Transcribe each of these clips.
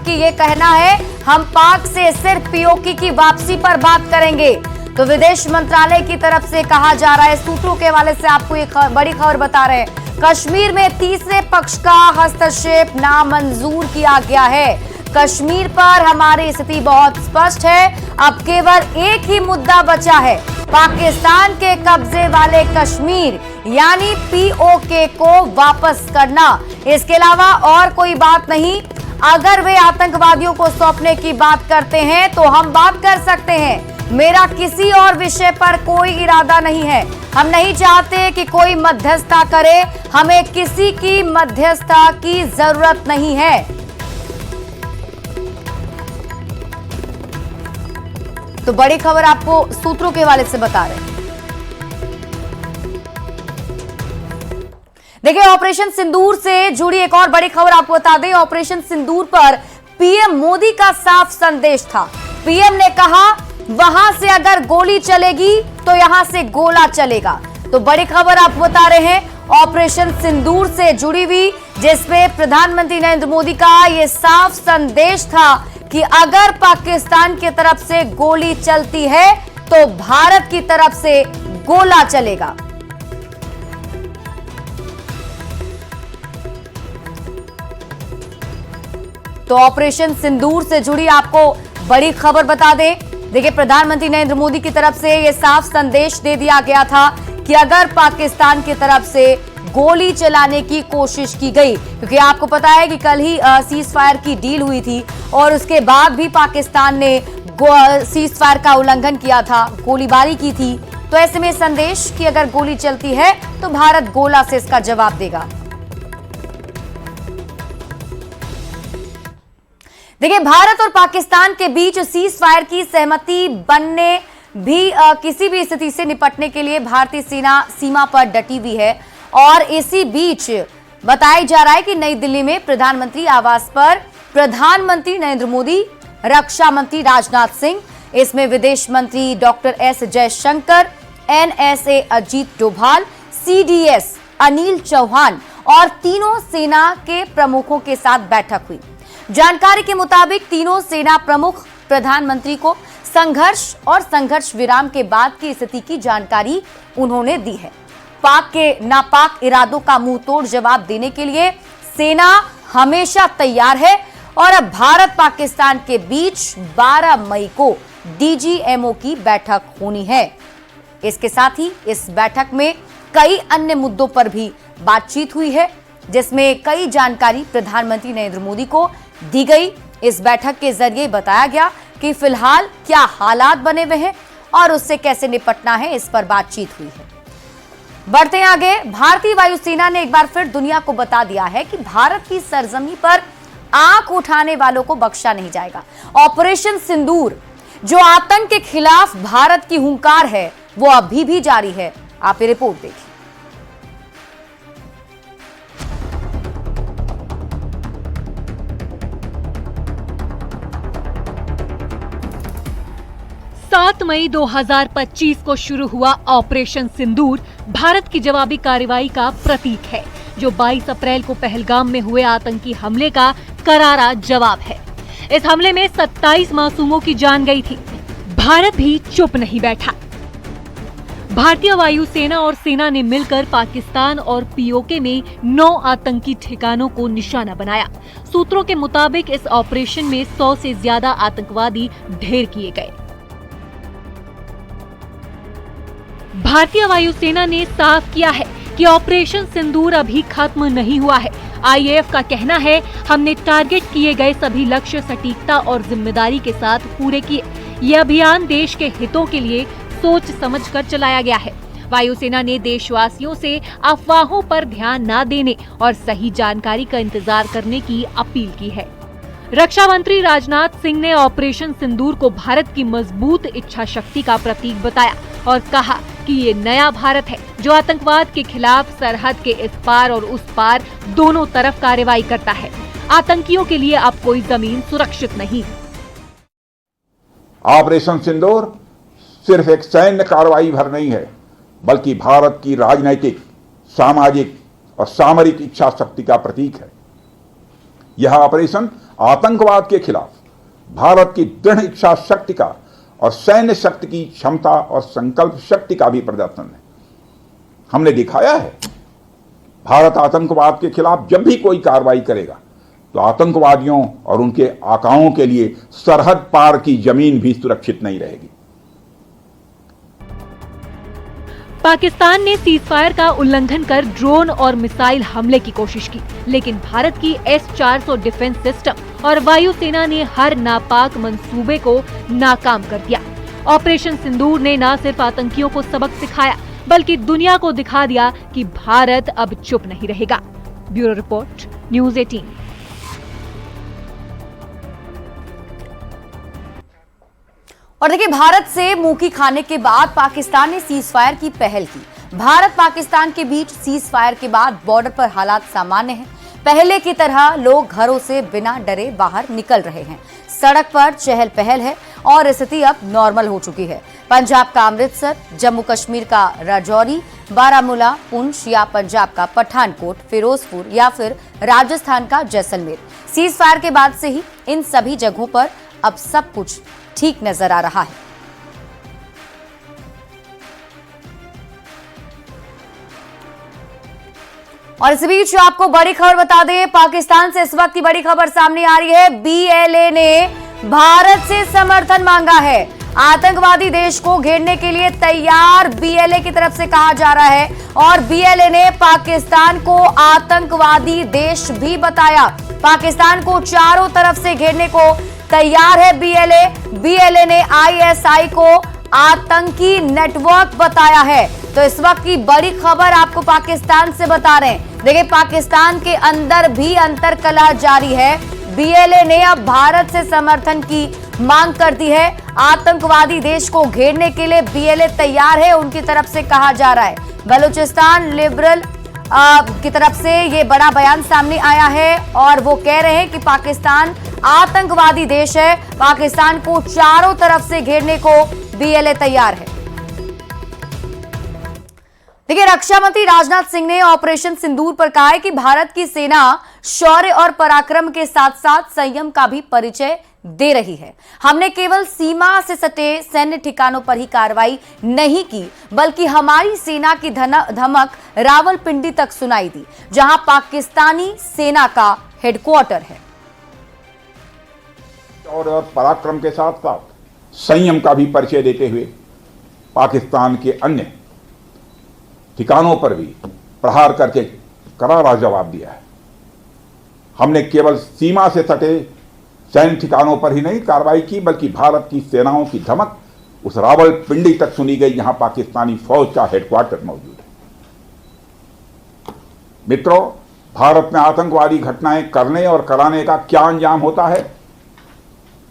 जबकि ये कहना है हम पाक से सिर्फ पीओके की वापसी पर बात करेंगे। तो विदेश मंत्रालय की तरफ से कहा जा रहा है, सूत्रों के हवाले से आपको एक बड़ी खबर बता रहे हैं, कश्मीर में तीसरे पक्ष का हस्तक्षेप नामंजूर किया गया है। कश्मीर पर हमारी स्थिति बहुत स्पष्ट है, अब केवल एक ही मुद्दा बचा है, पाकिस्तान के कब्जे वाले कश्मीर यानी पीओके को वापस करना। इसके अलावा और कोई बात नहीं। अगर वे आतंकवादियों को सौंपने की बात करते हैं तो हम बात कर सकते हैं, मेरा किसी और विषय पर कोई इरादा नहीं है। हम नहीं चाहते कि कोई मध्यस्थता करे, हमें किसी की मध्यस्थता की जरूरत नहीं है। तो बड़ी खबर आपको सूत्रों के हवाले से बता रहे हैं। देखिए, ऑपरेशन सिंदूर से जुड़ी एक और बड़ी खबर आपको बता दें। ऑपरेशन सिंदूर पर पीएम मोदी का साफ संदेश था। पीएम ने कहा वहां से अगर गोली चलेगी तो यहां से गोला चलेगा। तो बड़ी खबर आपको बता रहे हैं ऑपरेशन सिंदूर से जुड़ी हुई, जिसमें प्रधानमंत्री नरेंद्र मोदी का यह साफ संदेश था कि अगर पाकिस्तान की तरफ से गोली चलती है तो भारत की तरफ से गोला चलेगा। तो ऑपरेशन सिंदूर से जुड़ी आपको बड़ी खबर बता दें। देखिए, प्रधानमंत्री नरेंद्र मोदी की तरफ से यह साफ संदेश दे दिया गया था कि अगर पाकिस्तान की तरफ से गोली चलाने की कोशिश की गई, क्योंकि आपको पता है कि कल ही सीज फायर की डील हुई थी और उसके बाद भी पाकिस्तान ने सीज फायर का उल्लंघन किया था, गोलीबारी की थी। तो ऐसे में संदेश कि अगर गोली चलती है तो भारत गोला से इसका जवाब देगा। देखिए, भारत और पाकिस्तान के बीच सीज फायर की सहमति बनने भी किसी भी स्थिति से निपटने के लिए भारतीय सेना सीमा पर डटी हुई है। और इसी बीच बताया जा रहा है कि नई दिल्ली में प्रधानमंत्री आवास पर प्रधानमंत्री नरेंद्र मोदी, रक्षा मंत्री राजनाथ सिंह, इसमें विदेश मंत्री doctor S Jaishankar, NSA Ajit Doval, CDS Anil Chauhan और तीनों सेना के प्रमुखों के साथ बैठक हुई। जानकारी के मुताबिक तीनों सेना प्रमुख प्रधानमंत्री को संघर्ष और संघर्ष विराम के बाद की स्थिति की जानकारी उन्होंने दी है। पाक के नापाक इरादों का मुंहतोड़ जवाब देने के लिए सेना हमेशा तैयार है और अब भारत पाकिस्तान के बीच 12 मई को डीजीएमओ की बैठक होनी है। इसके साथ ही इस बैठक में कई अन्य मुद्दों पर भी बातचीत हुई है, जिसमें कई जानकारी प्रधानमंत्री नरेंद्र मोदी को दी गई। इस बैठक के जरिए बताया गया कि फिलहाल क्या हालात बने हुए हैं और उससे कैसे निपटना है, इस पर बातचीत हुई है। बढ़ते हैं आगे। भारतीय वायुसेना ने एक बार फिर दुनिया को बता दिया है कि भारत की सरजमी पर आंख उठाने वालों को बख्शा नहीं जाएगा। ऑपरेशन सिंदूर जो आतंक के खिलाफ भारत की हुंकार है, वो अभी भी जारी है। आप ये रिपोर्ट देखिए। सात मई 2025 को शुरू हुआ ऑपरेशन सिंदूर भारत की जवाबी कार्रवाई का प्रतीक है, जो 22 अप्रैल को पहलगाम में हुए आतंकी हमले का करारा जवाब है। इस हमले में 27 मासूमों की जान गई थी। भारत भी चुप नहीं बैठा। भारतीय वायुसेना और सेना ने मिलकर पाकिस्तान और पीओके में 9 आतंकी ठिकानों को निशाना बनाया। सूत्रों के मुताबिक इस ऑपरेशन में 100 से ज्यादा आतंकवादी ढेर किए गए। भारतीय वायुसेना ने साफ किया है कि ऑपरेशन सिंदूर अभी खत्म नहीं हुआ है। आईएएफ का कहना है, हमने टारगेट किए गए सभी लक्ष्य सटीकता और जिम्मेदारी के साथ पूरे किए। यह अभियान देश के हितों के लिए सोच समझकर चलाया गया है। वायुसेना ने देशवासियों से अफवाहों पर ध्यान न देने और सही जानकारी का इंतजार करने की अपील की है। रक्षा मंत्री राजनाथ सिंह ने ऑपरेशन सिंदूर को भारत की मजबूत इच्छा शक्ति का प्रतीक बताया और कहा कि ये नया भारत है जो आतंकवाद के खिलाफ सरहद के इस पार और उस पार दोनों तरफ कार्रवाई करता है। आतंकियों के लिए अब कोई जमीन सुरक्षित नहीं। ऑपरेशन सिंदूर सिर्फ एक सैन्य कार्रवाई भर नहीं है, बल्कि भारत की राजनैतिक, सामाजिक और सामरिक इच्छा शक्ति का प्रतीक है। यह ऑपरेशन आतंकवाद के खिलाफ भारत की दृढ़ इच्छा शक्ति का और सैन्य शक्ति की क्षमता और संकल्प शक्ति का भी प्रदर्शन है। हमने दिखाया है, भारत आतंकवाद के खिलाफ जब भी कोई कार्रवाई करेगा तो आतंकवादियों और उनके आकाओं के लिए सरहद पार की जमीन भी सुरक्षित नहीं रहेगी। पाकिस्तान ने सीजफायर का उल्लंघन कर ड्रोन और मिसाइल हमले की कोशिश की, लेकिन भारत की S-400 डिफेंस सिस्टम और वायुसेना ने हर नापाक मंसूबे को नाकाम कर दिया। ऑपरेशन सिंदूर ने न सिर्फ आतंकियों को सबक सिखाया, बल्कि दुनिया को दिखा दिया कि भारत अब चुप नहीं रहेगा। Bureau report, news 18। और देखिए, भारत से मुंह खाने के बाद पाकिस्तान ने सीज फायर की पहल की। भारत पाकिस्तान के बीच सीज फायर के बाद बॉर्डर पर हालात सामान्य हैं। पहले की तरह लोग घरों से बिना डरे बाहर निकल रहे हैं। सड़क पर चहल पहल है और स्थिति अब नॉर्मल हो चुकी है। पंजाब का अमृतसर, जम्मू कश्मीर का राजौरी, बारामूला, पुंछ या पंजाब का पठानकोट, फिरोजपुर या फिर राजस्थान का जैसलमेर, सीज फायर के बाद से ही इन सभी जगहों पर अब सब कुछ ठीक नजर आ रहा है। और इस बीच आपको बड़ी खबर बता दें, पाकिस्तान से इस वक्त की बड़ी खबर सामने आ रही है। BLA ने भारत से समर्थन मांगा है। आतंकवादी देश को घेरने के लिए तैयार BLA की तरफ से कहा जा रहा है और BLA ने पाकिस्तान को आतंकवादी देश भी बताया। पाकिस्तान को चारों तरफ से घेरने को तैयार है BLA ने ISI को आतंकी नेटवर्क बताया है। तो इस वक्त की बड़ी खबर आपको पाकिस्तान से बता रहे हैं। देखिए, पाकिस्तान के अंदर भी अंतर्कलह जारी है। BLA ने अब भारत से समर्थन की मांग कर दी है। आतंकवादी देश को घेरने के लिए BLA तैयार है, उनकी तरफ से कहा जा रहा है। बलूचिस्तान लिबरल की तरफ से ये बड़ा बयान सामने आया है और वो कह रहे हैं कि पाकिस्तान आतंकवादी देश है। पाकिस्तान को चारों तरफ से घेरने को BLA तैयार है। देखिए, रक्षा मंत्री राजनाथ सिंह ने ऑपरेशन सिंदूर पर कहा है कि भारत की सेना शौर्य और पराक्रम के साथ साथ संयम का भी परिचय दे रही है। हमने केवल सीमा से सटे सैन्य ठिकानों पर ही कार्रवाई नहीं की, बल्कि हमारी सेना की धमक रावलपिंडी तक सुनाई दी, जहां पाकिस्तानी सेना का हेडक्वार्टर है। और पराक्रम के साथ साथ संयम का भी परिचय देते हुए पाकिस्तान के अन्य ठिकानों पर भी प्रहार करके करारा जवाब दिया है। हमने केवल सीमा से सटे सैन्य ठिकानों पर ही नहीं कार्रवाई की, बल्कि भारत की सेनाओं की धमक उस रावलपिंडी तक सुनी गई, जहां पाकिस्तानी फौज का हेडक्वार्टर मौजूद है। मित्रों, भारत में आतंकवादी घटनाएं करने और कराने का क्या अंजाम होता है,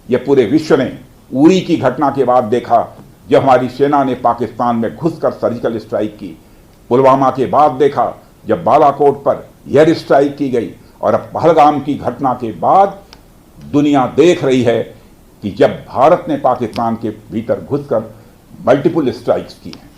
यह पूरे विश्व ने उरी की घटना के बाद देखा, जब हमारी सेना ने पाकिस्तान में घुसकर सर्जिकल स्ट्राइक की। पुलवामा के बाद देखा, जब बालाकोट पर एयर स्ट्राइक की गई, और अब पहलगाम की घटना के बाद दुनिया देख रही है कि जब भारत ने पाकिस्तान के भीतर घुसकर मल्टीपल स्ट्राइक्स की हैं।